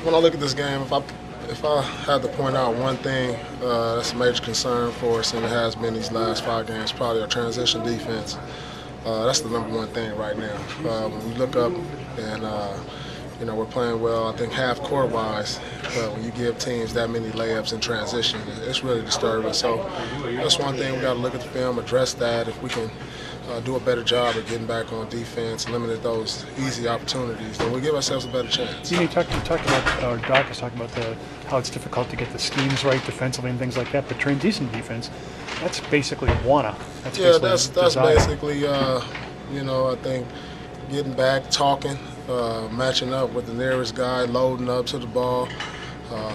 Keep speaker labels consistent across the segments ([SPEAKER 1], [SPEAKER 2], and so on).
[SPEAKER 1] when I look at this game, if I had to point out one thing that's a major concern for us, and it has been these last 5 games, probably our transition defense. That's the number one thing right now. When we look up and we're playing well, I think half court wise, when you give teams that many layups in transition, it's really disturbing. So that's one thing we got to look at the film, address that. If we can do a better job of getting back on defense, eliminate those easy opportunities, then we give ourselves a better chance.
[SPEAKER 2] You talked about, or Doc was talking about how it's difficult to get the schemes right defensively and things like that. But transition defense, that's basically wanna. That's
[SPEAKER 1] basically I think getting back, talking, matching up with the nearest guy, loading up to the ball,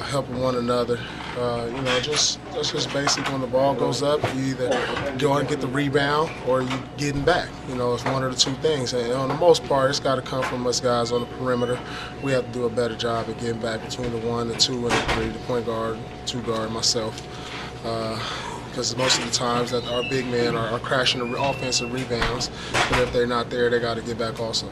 [SPEAKER 1] helping one another. That's just basic. When the ball goes up, you either go and get the rebound or you getting back. It's one of the two things. And on the most part, it's got to come from us guys on the perimeter. We have to do a better job of getting back between the 1, the 2, and the 3, the point guard, 2 guard, myself. Because most of the times that our big men are crashing the offensive rebounds, but if they're not there, they got to get back also.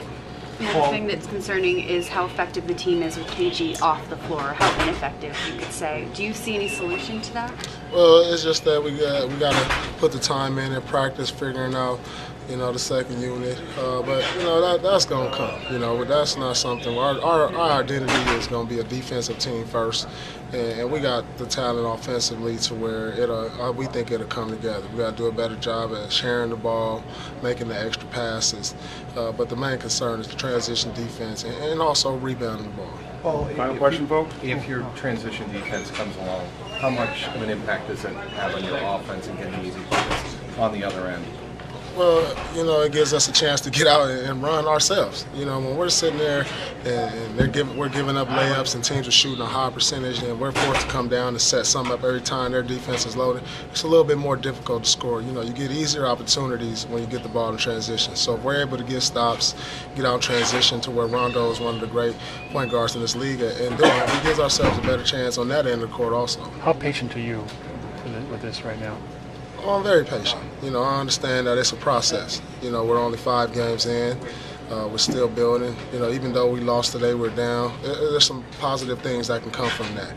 [SPEAKER 3] Another thing that's concerning is how effective the team is with KG off the floor, how ineffective, you could say. Do you see any solution to that?
[SPEAKER 1] Well, it's just that we got to put the time in and practice figuring out, the second unit. But that's going to come. But that's not something. Our identity is going to be a defensive team first, and we got the talent offensively to where we think it'll come together. We got to do a better job at sharing the ball, making the extra passes. But the main concern is the transition defense and also rebounding the ball.
[SPEAKER 4] Well,
[SPEAKER 5] final question, folks?
[SPEAKER 4] If your transition defense comes along, how much of an impact does it have on your offense and getting easy buckets on the other end?
[SPEAKER 1] Well, it gives us a chance to get out and run ourselves. When we're sitting there and we're giving up layups and teams are shooting a high percentage and we're forced to come down and set something up every time their defense is loaded, it's a little bit more difficult to score. You get easier opportunities when you get the ball in transition. So if we're able to get stops, get out in transition to where Rondo is one of the great point guards in this league and do it, it gives ourselves a better chance on that end of the court also.
[SPEAKER 2] How patient are you with this right now?
[SPEAKER 1] Oh, I'm very patient. I understand that it's a process. We're only 5 games in. We're still building. Even though we lost today, we're down. There's some positive things that can come from that.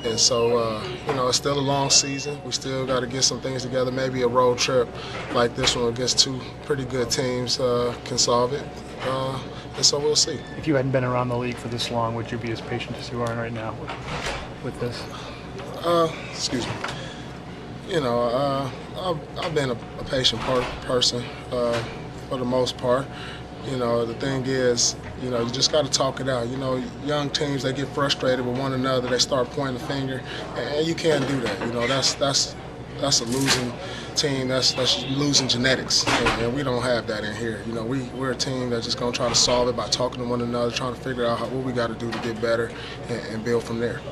[SPEAKER 1] And so, it's still a long season. We still got to get some things together. Maybe a road trip like this one against 2 pretty good teams can solve it. And so we'll see.
[SPEAKER 2] If you hadn't been around the league for this long, would you be as patient as you are right now with this?
[SPEAKER 1] Excuse me. I've been a patient person for the most part. The thing is, you just got to talk it out. Young teams, they get frustrated with one another. They start pointing the finger, and you can't do that. That's a losing team. That's losing genetics, and we don't have that in here. We're a team that's just going to try to solve it by talking to one another, trying to figure out what we got to do to get better and build from there.